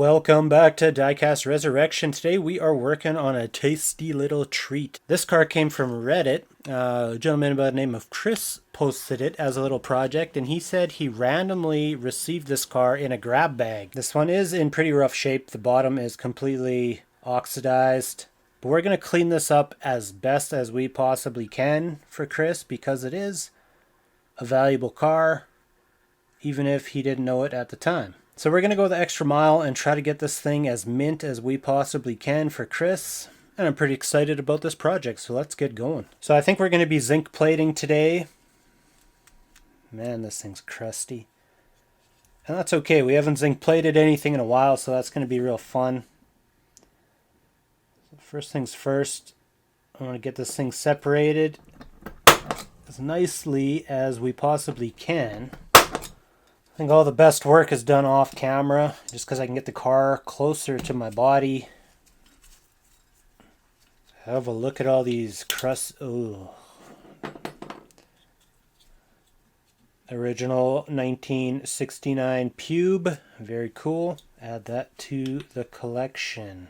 Welcome back to Diecast Resurrection. Today we are working on a tasty little treat. This car came from Reddit. A gentleman by the name of Chris posted it as a little project, and he said he randomly received this car in a grab bag. This one is in pretty rough shape. The bottom is completely oxidized, but we're going to clean this up as best as we possibly can for Chris because it is a valuable car, even if he didn't know it at the time. So we're going to go the extra mile and try to get this thing as mint as we possibly can for Chris. And I'm pretty excited about this project, so let's get going. So I think we're going to be zinc plating today. Man, this thing's crusty. And that's okay. We haven't zinc plated anything in a while, so that's going to be real fun. So first things first, I want to get this thing separated as nicely as we possibly can. I think all the best work is done off camera, just because I can get the car closer to my body. Have a look at all these crusts. Ooh. Original 1969 pube. Very cool. Add that to the collection.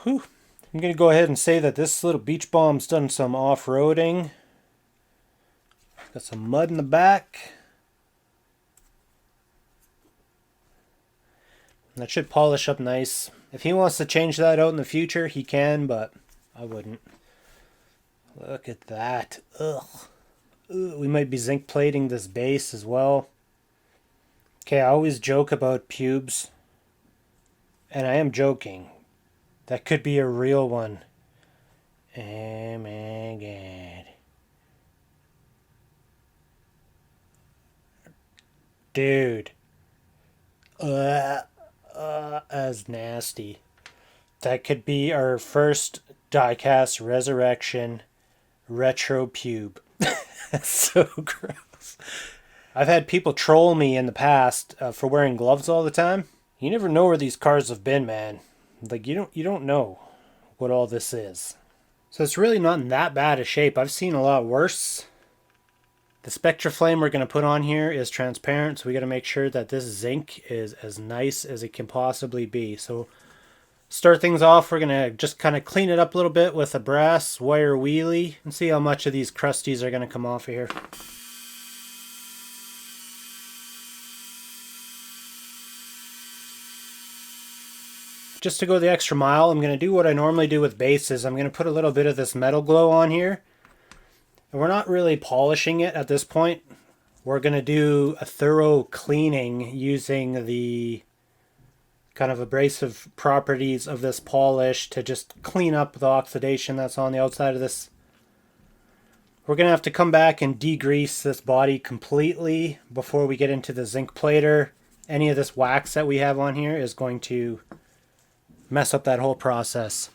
Whew. I'm going to go ahead and say that this little beach bomb's done some off-roading. Got some mud in the back. That should polish up nice. If he wants to change that out in the future, he can, but I wouldn't. Look at that. Ugh. Ugh. We might be zinc plating this base as well. Okay, I always joke about pubes. And I am joking. That could be a real one. Oh my god. Dude. As nasty. That could be our first Diecast Resurrection retro pube. That's so gross. I've had people troll me in the past for wearing gloves all the time. You never know where these cars have been, man. Like you don't know what all this is. So it's really not in that bad a shape. I've seen a lot worse. The Spectra flame we're going to put on here is transparent, so we got to make sure that this zinc is as nice as it can possibly be. So start things off, we're going to just kind of clean it up a little bit with a brass wire wheelie and see how much of these crusties are going to come off of here. Just to go the extra mile, I'm going to do what I normally do with bases. I'm going to put a little bit of this metal glow on here. And we're not really polishing it at this point. We're going to do a thorough cleaning using the kind of abrasive properties of this polish to just clean up the oxidation that's on the outside of this. We're going to have to come back and degrease this body completely before we get into the zinc plater. Any of this wax that we have on here is going to mess up that whole process.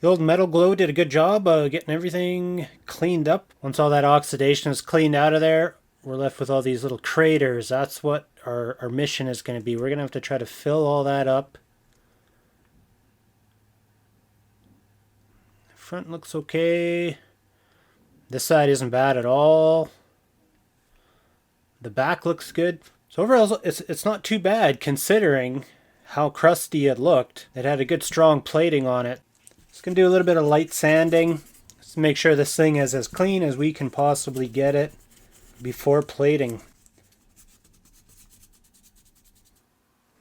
The old metal glow did a good job getting everything cleaned up. Once all that oxidation is cleaned out of there, we're left with all these little craters. That's what our mission is going to be. We're going to have to try to fill all that up. Front looks okay. This side isn't bad at all. The back looks good. So overall, it's not too bad considering how crusty it looked. It had a good strong plating on it. Just going to do a little bit of light sanding just to make sure this thing is as clean as we can possibly get it before plating.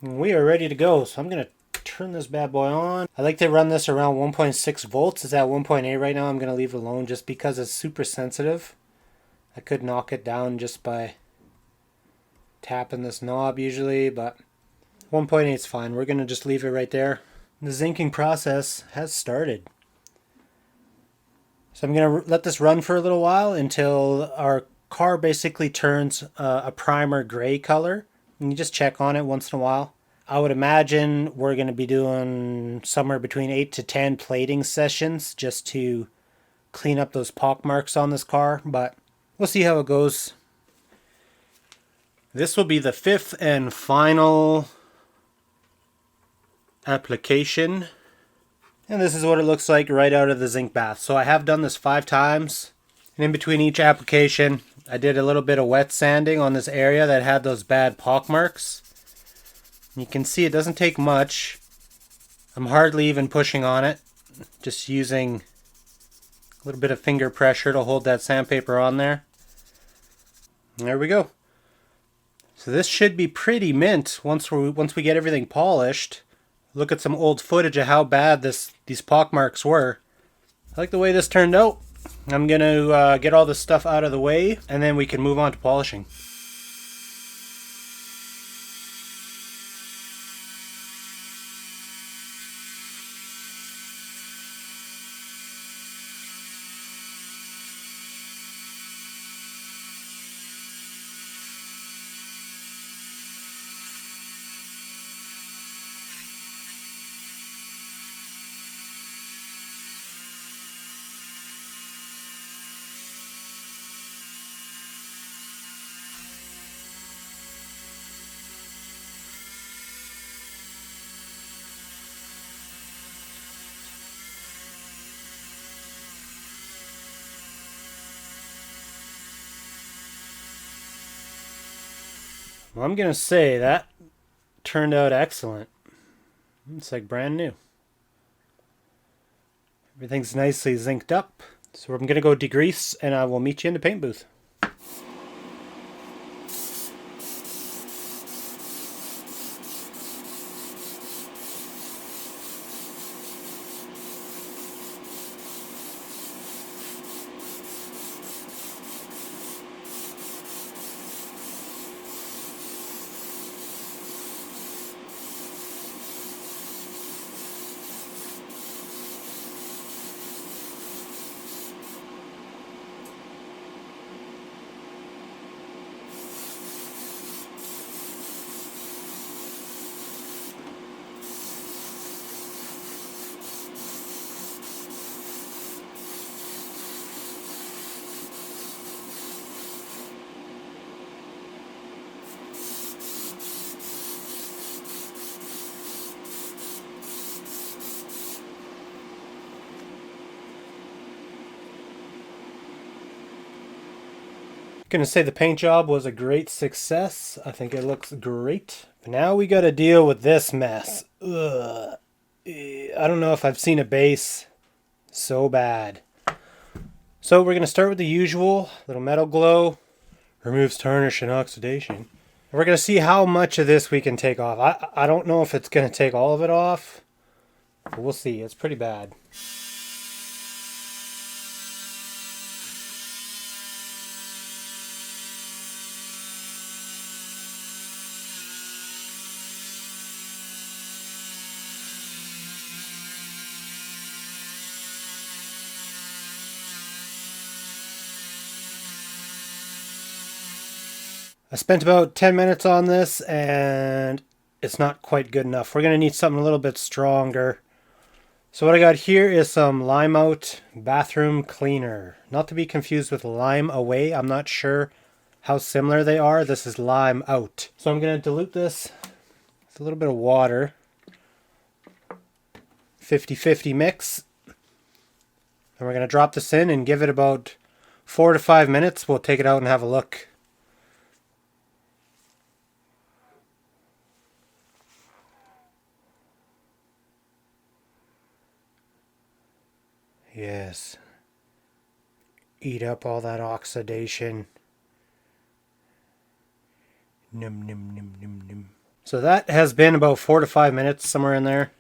And we are ready to go, so I'm going to turn this bad boy on. I like to run this around 1.6 volts. It's at 1.8 right now. I'm going to leave it alone just because it's super sensitive. I could knock it down just by tapping this knob usually, but 1.8 is fine. We're going to just leave it right there. The zinking process has started. So I'm going to let this run for a little while until our car basically turns a primer gray color. And you just check on it once in a while. I would imagine we're going to be doing somewhere between 8 to 10 plating sessions just to clean up those pock marks on this car, but we'll see how it goes. This will be the fifth and final application. And this is what it looks like right out of the zinc bath. So I have done this 5 times. And in between each application, I did a little bit of wet sanding on this area that had those bad pock marks. You can see it doesn't take much. I'm hardly even pushing on it. Just using a little bit of finger pressure to hold that sandpaper on there. And there we go. So this should be pretty mint once we get everything polished. Look at some old footage of how bad these pock marks were. I like the way this turned out. I'm going to get all this stuff out of the way, and then we can move on to polishing. Well, I'm going to say that turned out excellent. It's like brand new. Everything's nicely zinced up. So I'm going to go degrease, and I will meet you in the paint booth. Gonna say the paint job was a great success. I think it looks great. But now we gotta deal with this mess. Ugh. I don't know if I've seen a base so bad. So we're gonna start with the usual little metal glow. Removes tarnish and oxidation. We're gonna see how much of this we can take off. I don't know if it's gonna take all of it off. But we'll see. It's pretty bad. I spent about 10 minutes on this, and it's not quite good enough. We're going to need something a little bit stronger. So what I got here is some Lime Out Bathroom Cleaner. Not to be confused with Lime Away. I'm not sure how similar they are. This is Lime Out. So I'm going to dilute this with a little bit of water. 50-50 mix. And we're going to drop this in and give it about 4 to 5 minutes. We'll take it out and have a look. Yes. Eat up all that oxidation. Num num num num num. So that has been about 4 to 5 minutes, somewhere in there.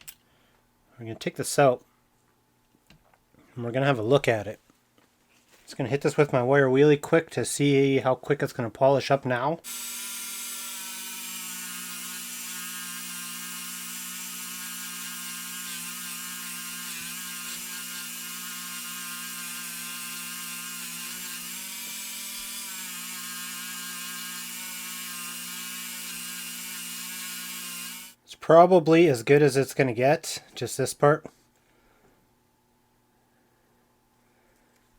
We're going to take this out. And we're going to have a look at it. Just going to hit this with my wire wheelie quick to see how quick it's going to polish up now. It's probably as good as it's going to get, just this part.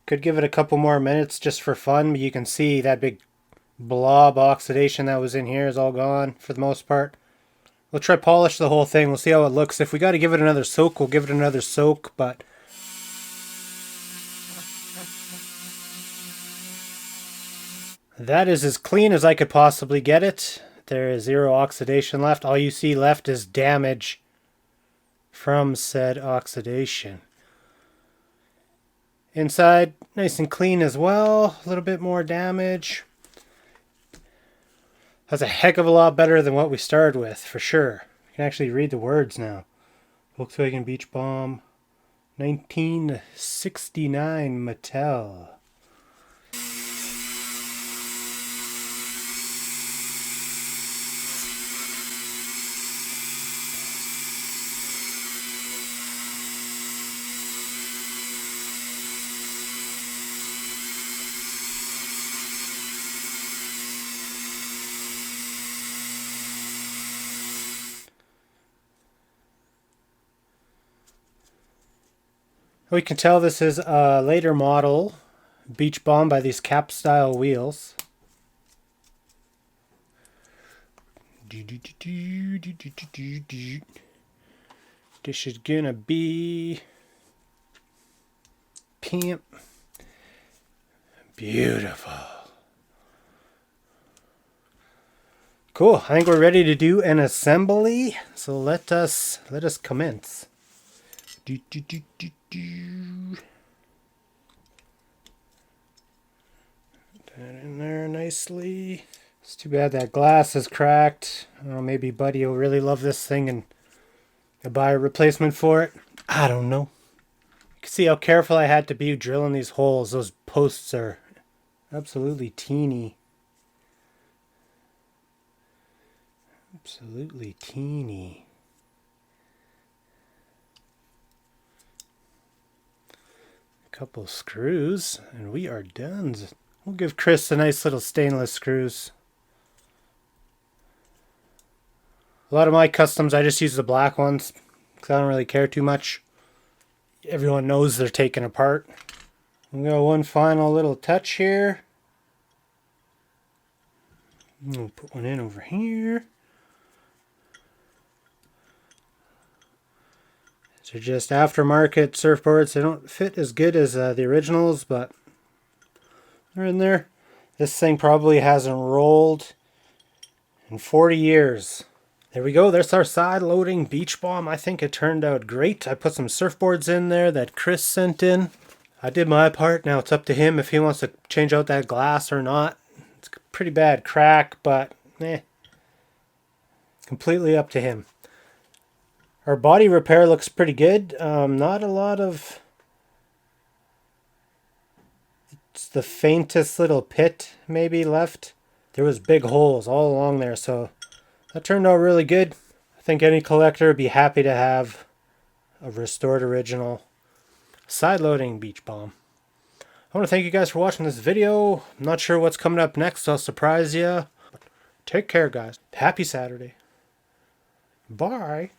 Could give it a couple more minutes just for fun, but you can see that big blob oxidation that was in here is all gone for the most part. We'll try polish the whole thing. We'll see how it looks. If we got to give it another soak, we'll give it another soak, but that is as clean as I could possibly get it. There is zero oxidation left. All you see left is damage from said oxidation. Inside, nice and clean as well. A little bit more damage. That's a heck of a lot better than what we started with, for sure. You can actually read the words now. Volkswagen Beach Bomb, 1969 Mattel. We can tell this is a later model Beach Bomb by these cap style wheels. This is gonna be pimp. Beautiful. Cool. I think we're ready to do an assembly. So let us commence. Put that in there nicely. It's too bad that glass is cracked. I don't know, maybe Buddy will really love this thing and buy a replacement for it. I don't know. You can see how careful I had to be drilling these holes. Those posts are absolutely teeny. Absolutely teeny. Couple screws and we are done. We'll give Chris a nice little stainless screws. A lot of my customs I just use the black ones because I don't really care too much. Everyone knows they're taken apart. We got one final little touch here. We'll put one in over here. They're just aftermarket surfboards. They don't fit as good as the originals, but they're in there. This thing probably hasn't rolled in 40 years. There we go. There's our side-loading Beach Bomb. I think it turned out great. I put some surfboards in there that Chris sent in. I did my part. Now it's up to him if he wants to change out that glass or not. It's a pretty bad crack, but completely up to him. Our body repair looks pretty good. Not a lot of... It's the faintest little pit maybe left. There was big holes all along there, so that turned out really good. I think any collector would be happy to have a restored original side-loading Beach Bomb. I want to thank you guys for watching this video. I'm not sure what's coming up next. I'll surprise you. Take care, guys. Happy Saturday. Bye.